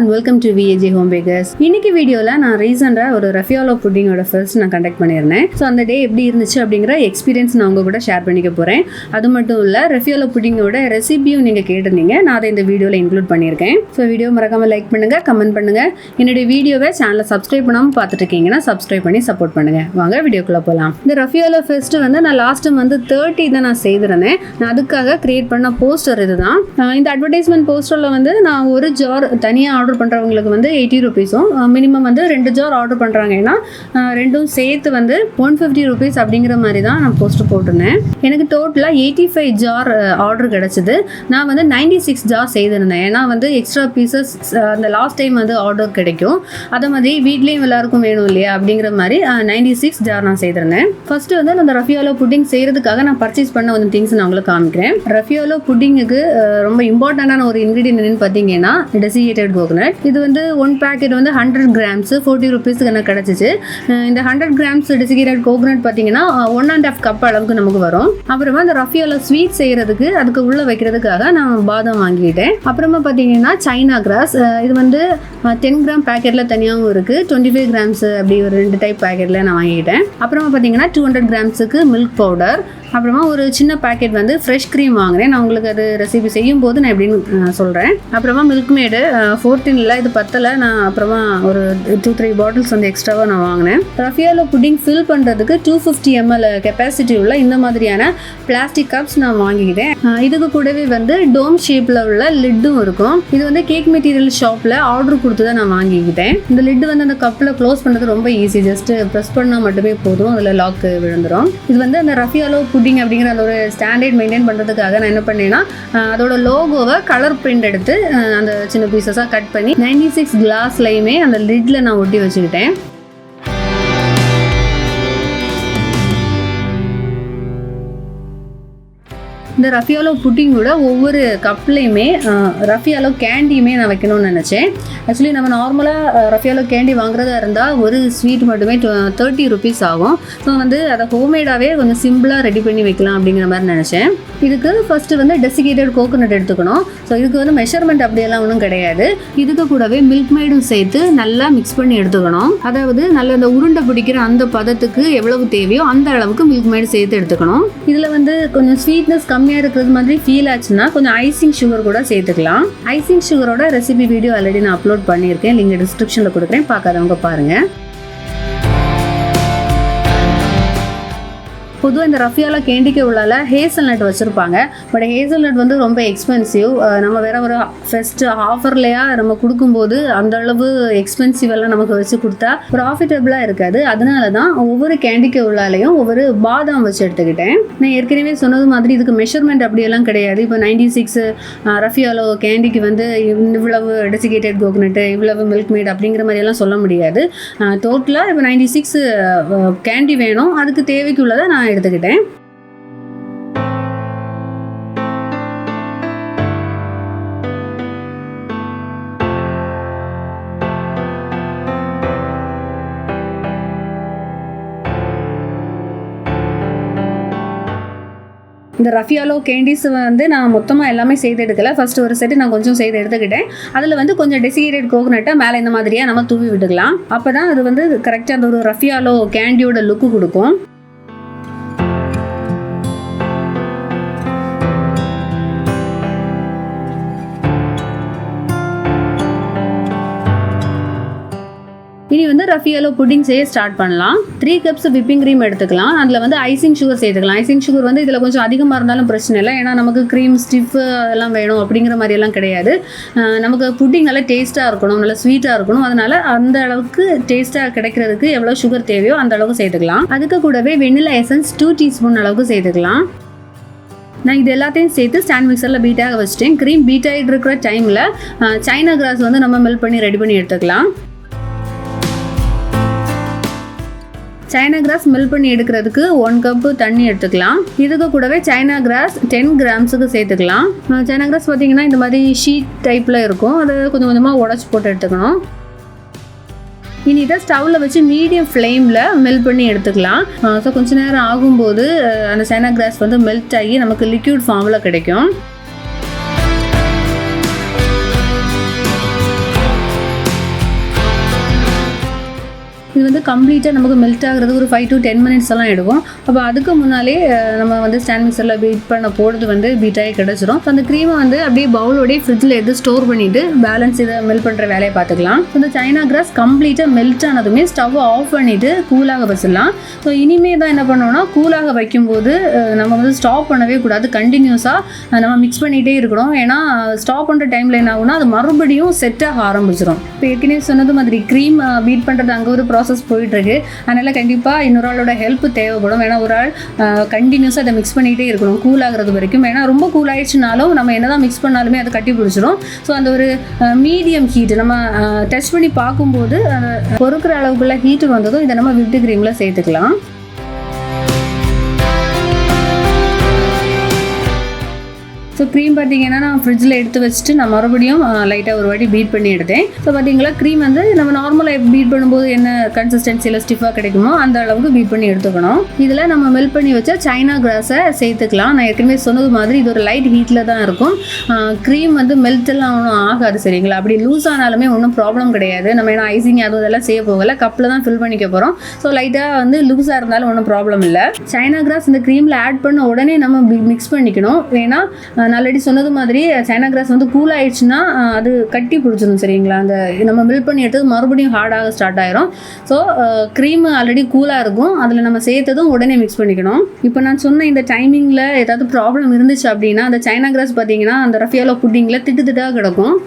and welcome to VAJ Home Bakers. இன்னைக்கு வீடியோல நான் ரீசெண்டா ஒரு Raffaello புட்டிங்கோட ஃபர்ஸ்ட் நான் கண்டக்ட் பண்ணியிருந்தேன். ஸோ அந்த டே எப்படி இருந்துச்சு அப்படிங்கிற எக்ஸ்பீரியன்ஸ் நான் உங்க கூட ஷேர் பண்ணிக்க போறேன். அது மட்டும் இல்ல Raffaello புட்டிங்கோட ரெசிபியும் நீங்க கேட்டிருந்தீங்க. நான் அதை இந்த வீடியோல இன்க்ளூட் பண்ணியிருக்கேன். ஸோ வீடியோ மறக்காம லைக் பண்ணுங்க, கமெண்ட் பண்ணுங்க. என்னுடைய வீடியோவை சேனலை சப்ஸ்கிரைப் பண்ணாம பார்த்துட்டு இருக்கீங்கன்னா சப்ஸ்கிரைப் பண்ணி சப்போர்ட் பண்ணுங்க. வாங்க வீடியோக்குள்ள போகலாம். இந்த Raffaello ஃபெஸ்ட் வந்து நான் லாஸ்ட் டைம் வந்து 30 தான் நான் செய்திருந்தேன். நான் அதுக்காக கிரியேட் பண்ண போஸ்டர் இதுதான். இந்த அட்வர்டைஸ்மெண்ட் போஸ்டர்ல வந்து நான் ஒரு ஜார் தனியாக ஆர்டர் பண்ணுறவங்களுக்கு வந்து 80 ரூபீஸும் மினிமம் வந்து 2 ஜார் ஆர்டர் பண்ணுறாங்கன்னா ரெண்டும் சேர்த்து வந்து 150 ரூபீஸ் அப்படிங்கிற மாதிரி தான் நான் போஸ்டர் போட்டிருந்தேன். எனக்கு டோட்டலாக 85 ஜார் ஆர்டர் கிடச்சிது. நான் வந்து 96 ஜார் செய்திருந்தேன். ஏன்னா வந்து எக்ஸ்ட்ரா பீசஸ் அந்த லாஸ்ட் டைம் வந்து ஆர்டர் கிடைக்கும். அதே மாதிரி வீட்லேயும் எல்லாருக்கும் வேணும் இல்லையா அப்படிங்கிற மாதிரி 96 ஜார் நான் செய்திருந்தேன். ஃபர்ஸ்ட் வந்து அந்த Raffaello புட்டிங் செய்கிறதுக்காக நான் பர்ச்சேஸ் பண்ண வந்து திங்ஸ் நான் உங்களுக்கு காமிக்கிறேன். Raffaello புட்டிங்குக்கு ரொம்ப இம்பார்ட்டண்டான ஒரு இன்க்ரீடியன்ட் என்னன்னு பார்த்தீங்கன்னா டெசிகேட்டட் கோகனட். இது வந்து 1 பேக்கெட் வந்து 100 கிராம்ஸ் 40 ரூபீஸ்க்கு எனக்கு கிடச்சிச்சு. இந்த 100 கிராம்ஸ் டெசிகேட்டட் கோகனட் பார்த்தீங்கன்னா 1.5 கப் அளவுக்கு நமக்கு வரும். அப்புறமா இந்த Raffaello ஸ்வீட் செய்யறதுக்கு அதுக்கு உள்ள வைக்கிறதுக்காக நான் பாதாம் வாங்கிட்டேன். அப்புறமா பார்த்தீங்கன்னா சைனா கிராஸ், இது வந்து 10 கிராம் பேக்கெட்ல தனியாகவும் இருக்கு, 25 கிராம்ஸ் அப்படி ஒரு 2 டைப் பேக்கெட்ல நான் வாங்கிட்டேன். அப்புறமா பார்த்தீங்கன்னா 200 கிராம்ஸுக்கு மில்க் பவுடர், அப்புறமா ஒரு சின்ன பேக்கெட் வந்து ஃப்ரெஷ் க்ரீம் வாங்கினேன். நான் உங்களுக்கு அது ரெசிபி செய்யும் போது நான் எப்படின்னு சொல்கிறேன். அப்புறமா மில்க் மேடு 14 இது பத்தலை, நான் அப்புறமா ஒரு 2-3 பாட்டில்ஸ் வந்து எக்ஸ்ட்ராவாக நான் வாங்கினேன். Raffaello புட்டிங் ஃபில் பண்ணுறதுக்கு 250 ml கெப்பாசிட்டி உள்ள இந்த மாதிரியான பிளாஸ்டிக் கப்ஸ் நான் வாங்கிக்கிட்டேன். இதுக்கு கூடவே வந்து டோம் ஷேப்பில் உள்ள லிட்டும் இருக்கும். இது வந்து கேக் மெட்டீரியல் ஷாப்பில் ஆர்டர் கொடுத்து தான் நான் வாங்கிக்கிட்டேன். இந்த லிட்டு வந்து அந்த கப்பில் க்ளோஸ் பண்ணுறது ரொம்ப ஈஸி, ஜஸ்ட் ப்ரெஸ் பண்ணால் மட்டுமே போதும், அதில் லாக் விழுந்துடும். இது வந்து அந்த Raffaello புட்டிங் அப்படிங்கிற அந்த ஒரு ஸ்டாண்டர்ட் மெயின்டைன் பண்ணுறதுக்காக நான் என்ன பண்ணேன்னா அதோட லோகோவை கலர் பிரிண்ட் எடுத்து அந்த சின்ன பீசஸாக கட் பண்ணி 96 கிளாஸ்லையுமே அந்த லிட்ல நான் ஒட்டி வச்சுக்கிட்டேன். இந்த Raffaello புட்டிங்கோட ஒவ்வொரு கப்லையுமே Raffaello கேண்டியுமே நான் வைக்கணும்னு நினச்சேன். ஆக்சுவலி நம்ம நார்மலாக Raffaello கேண்டி வாங்குறதா இருந்தால் ஒரு ஸ்வீட் மட்டுமே 30 ரூபீஸ் ஆகும். ஸோ வந்து அதை ஹோம்மேடாகவே கொஞ்சம் சிம்பிளாக ரெடி பண்ணி வைக்கலாம் அப்படிங்கிற மாதிரி நினச்சேன். இதுக்கு ஃபஸ்ட்டு வந்து டெசிகேட்டட் கோகோனட் எடுத்துக்கணும். ஸோ இதுக்கு வந்து மெஷர்மெண்ட் அப்படியெல்லாம் ஒன்றும் கிடையாது. இதுக்கு கூடவே மில்க் மேடும் சேர்த்து நல்லா மிக்ஸ் பண்ணி எடுத்துக்கணும். அதாவது நல்ல அந்த உருண்டை பிடிக்கிற அந்த பதத்துக்கு எவ்வளவு தேவையோ அந்த அளவுக்கு மில்க் மேடு சேர்த்து எடுத்துக்கணும். இதில் வந்து கொஞ்சம் ஸ்வீட்னஸ் கம்மியாக இருக்கிறது மாதிரி ஃபீல் ஆச்சுன்னா கொஞ்சம் ஐசிங் சுகர் கூட சேர்த்துக்கலாம். ஐசிங் சுகரோட ரெசிபி வீடியோ ஆல்ரெடி நான் அப்லோட் பண்ணியிருக்கேன், லிங்க் டிஸ்கிரிப்ஷனில் கொடுக்குறேன், பார்க்காதவங்க பாருங்கள். பொதுவாக இந்த Raffaello கேண்டிக்கு உள்ளால ஹேசல்நட் வச்சுருப்பாங்க. பட் ஹேசல்நட் வந்து ரொம்ப எக்ஸ்பென்சிவ். நம்ம வேற ஒரு ஃபெஸ்ட் ஆஃபர்லையா நம்ம கொடுக்கும்போது அந்த அளவு எக்ஸ்பென்சிவெல்லாம் நமக்கு வச்சு கொடுத்தா ப்ராஃபிட்டபிளாக இருக்காது. அதனால தான் ஒவ்வொரு கேண்டிக்கு உள்ளாலையும் ஒவ்வொரு பாதாம் வச்சு எடுத்துக்கிட்டேன். நான் ஏற்கனவே சொன்னது மாதிரி இதுக்கு மெஷர்மெண்ட் அப்படியெல்லாம் கிடையாது. இப்போ 96 Raffaello கேண்டிக்கு வந்து இவ்வளவு டெசிகேட்டட் கோகனட்டு, இவ்வளவு மில்க் மேட் அப்படிங்கிற மாதிரியெல்லாம் சொல்ல முடியாது. டோட்டலாக இப்போ 96 கேண்டி வேணும், அதுக்கு தேவைக்கு உள்ளதை நான் எடுத்துக்கிட்டேன். இந்த Raffaello கேண்டிஸ் வந்து நான் மொத்தமாக எல்லாமே செய்து எடுக்கல. ஃபர்ஸ்ட் ஒரு செட்டு நான் கொஞ்சம் செய்து எடுத்துக்கிட்டேன். அதில் வந்து கொஞ்சம் டெசிகேட்டட் கோகனட்டை மேலே இந்த மாதிரியாக நம்ம தூவி விட்டுக்கலாம். அப்போ தான் அது வந்து கரெக்டாக அந்த ஒரு Raffaello கேண்டியோட லுக்கு கொடுக்கும். இனி வந்து Raffaello புட்டிங் செய்ய ஸ்டார்ட் பண்ணலாம். 3 கப்ஸ் விப்பிங் க்ரீம் எடுத்துக்கலாம். அதில் வந்து ஐசிங் சுகர் சேர்த்துக்கலாம். ஐசிங் சுகர் வந்து இதில் கொஞ்சம் அதிகமாக இருந்தாலும் பிரச்சனை இல்லை, ஏன்னா நமக்கு க்ரீம் ஸ்டிஃப் அதெல்லாம் வேணும் அப்படிங்கிற மாதிரியெல்லாம் கிடையாது. நமக்கு புட்டிங் நல்லா டேஸ்ட்டாக இருக்கணும், நல்லா ஸ்வீட்டாக இருக்கணும். அதனால் அந்த அளவுக்கு டேஸ்ட்டாக கிடைக்கிறதுக்கு எவ்வளோ சுகர் தேவையோ அந்த அளவுக்கு சேர்த்துக்கலாம். அதுக்கு கூடவே வெண்ணிலா எசன்ஸ் 2 டீஸ்பூன் அளவுக்கு சேர்த்துக்கலாம். நான் இது எல்லாத்தையும் சேர்த்து ஸ்டாண்ட் மிக்சரில் பீட்டாக வச்சுட்டேன். க்ரீம் பீட் ஆகிட்டு இருக்கிற டைமில் சைனா கிராஸ் வந்து நம்ம மெல்ட் பண்ணி ரெடி பண்ணி எடுத்துக்கலாம். சைனா கிராஸ் மெல்ட் பண்ணி எடுக்கிறதுக்கு 1 கப்பு தண்ணி எடுத்துக்கலாம். இதுக்கு கூடவே சைனா கிராஸ் 10 கிராம்ஸுக்கு சேர்த்துக்கலாம். சைனா கிராஸ் பார்த்தீங்கன்னா இந்த மாதிரி ஷீட் டைப்பில் இருக்கும், அதை கொஞ்சம் கொஞ்சமாக உடச்சி போட்டு எடுத்துக்கணும். இனி இதை ஸ்டவ்வில் வச்சு மீடியம் ஃப்ளேமில் மெல்ட் பண்ணி எடுத்துக்கலாம். ஸோ கொஞ்சம் நேரம் ஆகும்போது அந்த சைனா கிராஸ் வந்து மெல்ட் ஆகி நமக்கு லிக்யூட் ஃபார்மில் கிடைக்கும். வந்து கம்ப்ளீட்டாக நமக்கு மெல்ட் ஆகுறது ஒரு 5 to 10 minutes எல்லாம் எடுக்கும். அப்போ அதுக்கு முன்னாலே நம்ம வந்து ஸ்டாண்ட் மிக்சரில் பீட் பண்ண போடுறது வந்து பீட் ஆகி கிடச்சிரும். அந்த க்ரீமை வந்து அப்படியே பவுலோடய ஃப்ரிட்ஜில் எடுத்து ஸ்டோர் பண்ணிவிட்டு பேலன்ஸ் இதை மெல்ட் பண்ணுற வேலையை பார்த்துக்கலாம். ஸோ இந்த சைனா கிராஸ் கம்ப்ளீட்டாக மெல்ட் ஆனதுமே ஸ்டவ் ஆஃப் பண்ணிவிட்டு கூலாக வச்சிடலாம். ஸோ இனிமே தான் என்ன பண்ணோம்னா கூலாக வைக்கும்போது நம்ம வந்து ஸ்டாப் பண்ணவே கூடாது. கண்டினியூஸாக நம்ம மிக்ஸ் பண்ணிகிட்டே இருக்கணும். ஏன்னா ஸ்டாப் பண்ணுற டைமில் என்ன ஆகும்னா அது மறுபடியும் செட் ஆக ஆரம்பிச்சிடும். இப்போ ஏற்கனவே சொன்னது மாதிரி க்ரீம் பீட் பண்ணுறது அங்கே ஒரு ப்ராசஸ் போயிட்டுருக்கு. அதனால் கண்டிப்பாக இன்னொரு ஆளோட ஹெல்ப் தேவைப்படும். ஏன்னா ஒரு ஆள் கண்டினியூஸாக அதை மிக்ஸ் பண்ணிகிட்டே இருக்கணும் கூல் ஆகிறது வரைக்கும். ஏன்னா ரொம்ப கூல் ஆயிடுச்சுனாலும் நம்ம என்ன தான் மிக்ஸ் பண்ணாலுமே அது கட்டி பிடிச்சிடும். ஸோ அந்த ஒரு மீடியம் ஹீட் நம்ம டச் பண்ணி பார்க்கும்போது பொறுக்கிற அளவுக்குள்ள ஹீட்டு வந்ததும் இதை நம்ம விப்டு க்ரீமில் சேர்த்துக்கலாம். ஸோ க்ரீம் பார்த்தீங்கன்னா நான் ஃப்ரிட்ஜில் எடுத்து வச்சுட்டு நான் மறுபடியும் லைட்டாக ஒரு வாட்டி பீட் பண்ணி எடுத்தேன். ஸோ பார்த்தீங்களா க்ரீம் வந்து நம்ம நார்மலாக பீட் பண்ணும்போது என்ன கன்சிஸ்டன்சியில் ஸ்டிஃபாக கிடைக்குமோ அந்த அளவுக்கு பீட் பண்ணி எடுத்துக்கணும். இதில் நம்ம மெல்ட் பண்ணி வச்சா சைனா கிராஸை சேர்த்துக்கலாம். நான் ஏற்கனவே சொன்னது மாதிரி இது ஒரு லைட் ஹீட்டில் தான் இருக்கும். க்ரீம் வந்து மெல்ட் எல்லாம் ஒன்றும் ஆகாது சரிங்களா. அப்படி லூஸ் ஆனாலுமே ஒன்றும் ப்ராப்ளம் கிடையாது. நம்ம ஏன்னா ஐசிங் அதுவும் இதெல்லாம் செய்ய போகலை, கப்பில் தான் ஃபில் பண்ணிக்க போகிறோம். ஸோ லைட்டாக வந்து லூஸாக இருந்தாலும் ஒன்றும் ப்ராப்ளம் இல்லை. சைனா கிராஸ் இந்த க்ரீமில் ஆட் பண்ண உடனே நம்ம மிக்ஸ் பண்ணிக்கணும். ஏன்னா நான் ஆல்ரெடி சொன்னது மாதிரி சைனா கிராஸ் வந்து கூல் ஆயிடுச்சுன்னா அது கட்டி பிடிச்சிடும் சரிங்களா. அந்த நம்ம மில்க் பண்ணி எடுத்தது மறுபடியும் ஹார்டாக ஸ்டார்ட் ஆயிரும். ஸோ க்ரீம் ஆல்ரெடி கூலாக இருக்கும், அதில் நம்ம சேர்த்ததும் உடனே மிக்ஸ் பண்ணிக்கணும். இப்போ நான் சொன்ன இந்த டைமிங்கில் ஏதாவது ப்ராப்ளம் இருந்துச்சு அப்படின்னா அந்த சைனா கிராஸ் பார்த்தீங்கன்னா அந்த ரஃபியாலோ புட்டிங்கில் திட்டுத்திட்டாக கிடக்கும்.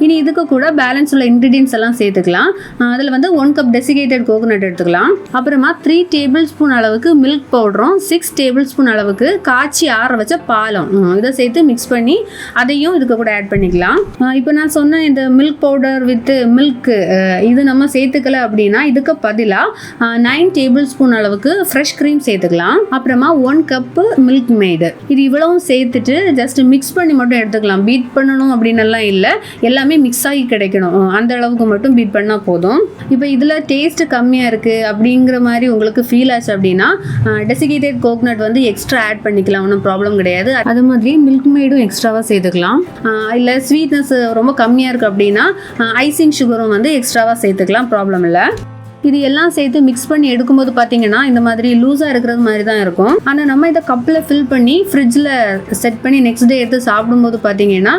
இனி இதுக்கு கூட பேலன்ஸ் உள்ள இன்க்ரீடியன்ஸ் எல்லாம் சேர்த்துக்கலாம். அதில் வந்து 1 கப் டெசிகேட்டட் கோகோனட் எடுத்துக்கலாம். அப்புறமா 3 டேபிள் ஸ்பூன் அளவுக்கு மில்க் பவுடரும் 6 டேபிள் ஸ்பூன் அளவுக்கு காய்ச்சி ஆற வச்ச பாலும் இதை சேர்த்து மிக்ஸ் பண்ணி அதையும் இதுக்கு கூட ஆட் பண்ணிக்கலாம். இப்போ நான் சொன்ன இந்த மில்க் பவுடர் வித் மில்க் இது நம்ம சேர்த்துக்கல அப்படின்னா இதுக்கு பதிலாக 9 டேபிள் ஸ்பூன் அளவுக்கு ஃப்ரெஷ் க்ரீம் சேர்த்துக்கலாம். அப்புறமா 1 கப்பு மில்க் மேடு இது இவ்வளவும் சேர்த்துட்டு ஜஸ்ட் மிக்ஸ் பண்ணி மட்டும் எடுத்துக்கலாம். பீட் பண்ணணும் அப்படின்னு எல்லாம் இல்லை, எல்லாமே மிக்ஸ் ஆகி கிடைக்கணும். அந்த அளவுக்கு மட்டும் பீட் பண்ணால் போதும். இப்போ இதில் டேஸ்ட் கம்மியாக இருக்குது அப்படிங்கிற மாதிரி உங்களுக்கு ஃபீல் ஆச்சு அப்படின்னா டெசிகேட்டட் கோகோனட் வந்து எக்ஸ்ட்ரா ஆட் பண்ணிக்கலாம், ஒன்றும் ப்ராப்ளம் கிடையாது. அது மாதிரி மில்க் மேடும் எக்ஸ்ட்ராவாக சேர்த்துக்கலாம். இல்லை ஸ்வீட்னஸ் ரொம்ப கம்மியாக இருக்குது அப்படின்னா ஐசிங் சுகரும் வந்து எக்ஸ்ட்ராவாக சேர்த்துக்கலாம், ப்ராப்ளம் இல்லை. இது எல்லாம் சேர்த்து மிக்ஸ் பண்ணி எடுக்கும்போது பார்த்தீங்கன்னா இந்த மாதிரி லூஸாக இருக்கிறது மாதிரி தான் இருக்கும். ஆனால் நம்ம இதை கப்பில் ஃபில் பண்ணி ஃப்ரிட்ஜில் செட் பண்ணி நெக்ஸ்ட் டே எடுத்து சாப்பிடும்போது பார்த்தீங்கன்னா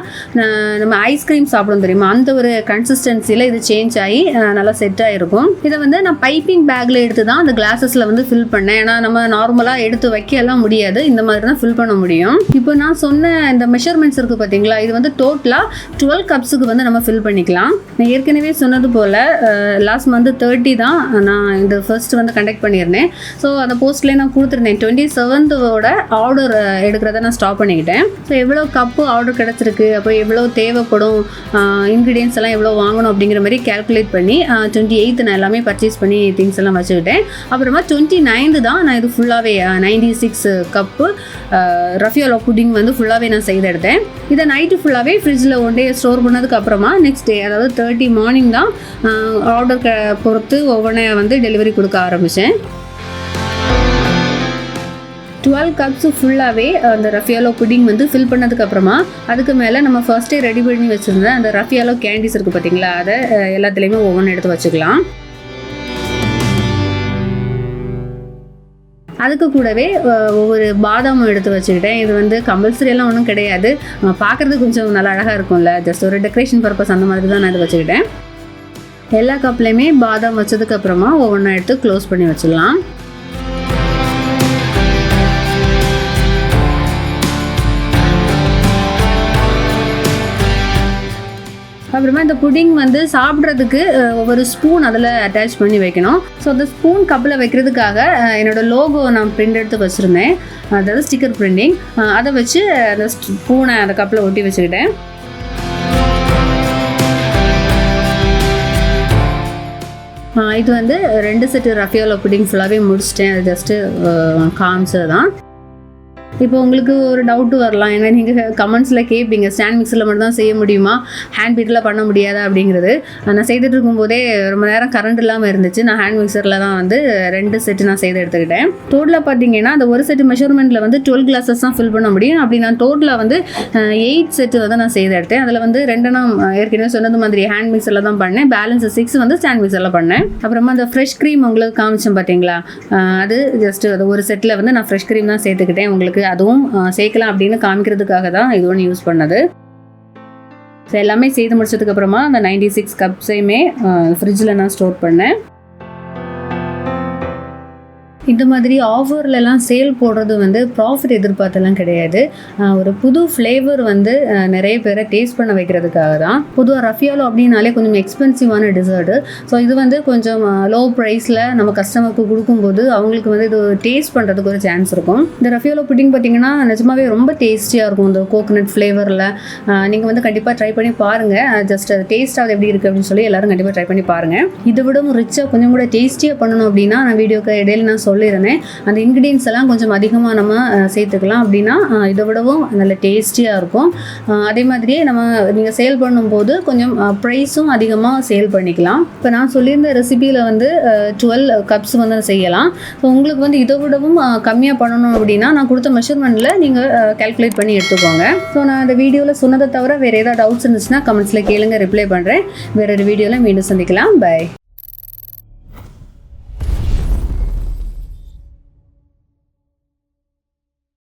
நம்ம ஐஸ்கிரீம் சாப்பிடும் தெரியுமா, அந்த ஒரு கன்சிஸ்டன்சியில் இது சேஞ்ச் ஆகி நல்லா செட் ஆகிருக்கும். இதை வந்து நான் பைப்பிங் பேக்கில் எடுத்து தான் அந்த கிளாஸஸில் வந்து ஃபில் பண்ணேன். ஏன்னா நம்ம நார்மலாக எடுத்து வைக்கலாம் முடியாது, இந்த மாதிரி தான் ஃபில் பண்ண முடியும். இப்போ நான் சொன்ன இந்த மெஷர்மெண்ட்ஸ் இருக்குது பார்த்தீங்களா, இது வந்து டோட்டலாக 12 கப்ஸுக்கு வந்து நம்ம ஃபில் பண்ணிக்கலாம். நான் ஏற்கனவே சொன்னது போல் லாஸ்ட் மந்த் 30 தான் நான் இந்த ஃபர்ஸ்ட் வந்து கண்டக்ட் பண்ணியிருந்தேன். ஸோ அந்த போஸ்ட்லேயே நான் கொடுத்துருந்தேன் 27th ஆர்டர் எடுக்கிறத நான் ஸ்டாப் பண்ணிக்கிட்டேன். ஸோ எவ்வளோ கப்பு ஆர்டர் கிடச்சிருக்கு, அப்போ எவ்வளோ தேவைப்படும், இன்க்ரீடியன்ஸ் எல்லாம் எவ்வளோ வாங்கணும் அப்படிங்கிற மாதிரி கேல்குலேட் பண்ணி 28th நான் எல்லாமே பர்ச்சேஸ் பண்ணி திங்ஸ் எல்லாம் வச்சுக்கிட்டேன். அப்புறமா 29th தான் நான் இது ஃபுல்லாகவே 96 கப்பு ரஃபியாலோ புட்டிங் வந்து ஃபுல்லாகவே நான் செய்து எடுத்தேன். இதை நைட்டு ஃபுல்லாகவே ஃப்ரிட்ஜில் 1 day ஸ்டோர் பண்ணதுக்கு அப்புறமா நெக்ஸ்ட் டே அதாவது 30 மார்னிங் தான் ஆர்டர் பொறுத்து ஒவ்வொன்றா வந்து டெலிவரி கொடுக்க ஆரம்பித்தேன். 12 கப்ஸ் ஃபுல்லாகவே அந்த ரஃபியாலோ புட்டிங் வந்து ஃபில் பண்ணதுக்கு அப்புறமா அதுக்கு மேலே நம்ம ஃபர்ஸ்டே ரெடி பண்ணி வச்சுருந்த அந்த ரஃபியாலோ கேண்டீஸ் இருக்குது பார்த்தீங்களா, அதை எல்லாத்துலேயுமே ஒவ்வொன்று எடுத்து வச்சுக்கலாம். அதுக்கு கூடவே ஒவ்வொரு பாதாமும் எடுத்து வச்சுக்கிட்டேன். இது வந்து கம்பல்சரியெல்லாம் ஒன்றும் கிடையாது, பார்க்குறதுக்கு கொஞ்சம் நல்லா அழகாக இருக்கும்ல, ஜஸ்ட் ஒரு டெக்கரேஷன் பர்பஸ் அந்த மாதிரி தான் நான் இது வச்சுக்கிட்டேன். எல்லா கப்லேயுமே பாதாம் வச்சதுக்கு அப்புறமா ஒவ்வொன்றா எடுத்து க்ளோஸ் பண்ணி வச்சிடலாம். அப்புறமா இந்த புட்டிங் வந்து சாப்பிட்றதுக்கு ஒவ்வொரு ஸ்பூன் அதில் அட்டாச் பண்ணி வைக்கணும். ஸோ அந்த ஸ்பூன் கப்பில் வைக்கிறதுக்காக என்னோடய லோகோ நான் பிரிண்ட் எடுத்து வச்சுருந்தேன், அதாவது ஸ்டிக்கர் பிரிண்டிங், அதை வச்சு அந்த ஸ்பூனை அந்த கப்பில் ஒட்டி வச்சுக்கிட்டேன். இது வந்து 2 செட்டு ரஃபியாலோ புட்டிங் ஃபுல்லாகவே முடிச்சிட்டேன். அது ஜஸ்ட்டு காமிச்சது தான். இப்போ உங்களுக்கு ஒரு டவுட்டு வரலாம், ஏன்னா நீங்கள் கமெண்ட்ஸில் கேட்பீங்க ஸ்டாண்ட் மிக்சரில் மட்டும் தான் செய்ய முடியுமா, ஹேண்ட் பீட்டில் பண்ண முடியாதா அப்படிங்கிறது. நான் செய்துட்டு இருக்கும்போதே ரொம்ப நேரம் கரண்ட் இல்லாமல் இருந்துச்சு. நான் ஹேண்ட் மிக்சரில் தான் வந்து 2 செட்டு நான் செய்து எடுத்துக்கிட்டேன். டோட்டலாக பார்த்தீங்கன்னா அந்த ஒரு செட்டு மெஷர்மெண்ட்டில் வந்து 12 கிளாஸஸ் தான் ஃபில் பண்ண முடியும். அப்படி நான் டோட்டலாக வந்து 8 செட்டு வந்து நான் செய்து எடுத்தேன். அதில் வந்து 2 நான் ஏற்கனவே சொன்னது மாதிரி ஹேண்ட் மிக்சரில் தான் பண்ணேன். பேலன்ஸ் 6 வந்து ஸ்டாண்ட் மிக்சரில் பண்ணேன். அப்புறமா அந்த ஃப்ரெஷ் க்ரீம் உங்களுக்கு காமிச்சேன் பார்த்தீங்களா, அது ஜஸ்ட் அது ஒரு செட்டில் வந்து நான் ஃப்ரெஷ் க்ரீம் தான் சேர்த்துக்கிட்டேன். உங்களுக்கு அதுவும் சேர்க்கலாம் அப்படின்னு காமிக்கிறதுக்காக தான் இது ஒன்று யூஸ் பண்ணது. ஸோ எல்லாமே செய்து முடிச்சதுக்கப்புறமா அந்த 96 கப்ஸையுமே ஃப்ரிட்ஜில் நான் ஸ்டோர் பண்ணேன். இந்த மாதிரி ஆஃபர்லலாம் சேல் போடுறது வந்து ப்ராஃபிட் எதிர்பார்த்தெல்லாம் கிடையாது. ஒரு புது ஃப்ளேவர் வந்து நிறைய பேரை டேஸ்ட் பண்ண வைக்கிறதுக்காக தான். பொதுவாக ரஃபியாலோ அப்படின்னாலே கொஞ்சம் எக்ஸ்பென்சிவான டிசர்ட்டு. ஸோ இது வந்து கொஞ்சம் லோ ப்ரைஸில் நம்ம கஸ்டமருக்கு கொடுக்கும்போது அவங்களுக்கு வந்து இது டேஸ்ட் பண்ணுறதுக்கு ஒரு சான்ஸ் இருக்கும். இந்த ரஃபியாலோ புட்டிங் பார்த்திங்கன்னா நிஜமாவே ரொம்ப டேஸ்டியாக இருக்கும். இந்த கோகோனட் ஃப்ளேவரில் நீங்கள் வந்து கண்டிப்பாக ட்ரை பண்ணி பாருங்கள். ஜஸ்ட் அது டேஸ்ட்டாக எப்படி இருக்குது அப்படின்னு சொல்லி எல்லோரும் கண்டிப்பாக ட்ரை பண்ணி பாருங்கள். இதை விட ரிச்சாக கொஞ்சம் கூட டேஸ்டியாக பண்ணணும் அப்படின்னா நான் வீடியோக்கு இடையில நான் சொல்லியிருந்தேன், அந்த இன்க்ரீடியன்ஸ் எல்லாம் கொஞ்சம் அதிகமாக நம்ம சேர்த்துக்கலாம். அப்படின்னா இதை விடவும் நல்ல டேஸ்டியாக இருக்கும். அதே மாதிரியே நீங்கள் சேல் பண்ணும்போது கொஞ்சம் ப்ரைஸும் அதிகமாக சேல் பண்ணிக்கலாம். இப்போ நான் சொல்லியிருந்த ரெசிபியில் வந்து 12 கப்ஸ் வந்து செய்யலாம். ஸோ உங்களுக்கு வந்து இதை விடவும் கம்மியாக பண்ணணும் அப்படின்னா நான் கொடுத்த மெஷர்மெண்ட்டில் நீங்கள் கால்குலேட் பண்ணி எடுத்துக்கோங்க. ஸோ நான் இந்த வீடியோவில் சொன்னதை தவிர வேறு ஏதாவது டவுட்ஸ் இருந்துச்சுன்னா கமெண்ட்ஸில் கேளுங்க, ரிப்ளை பண்ணுறேன். வேறு ஒரு வீடியோவில் மீண்டும் சந்திக்கலாம். பை.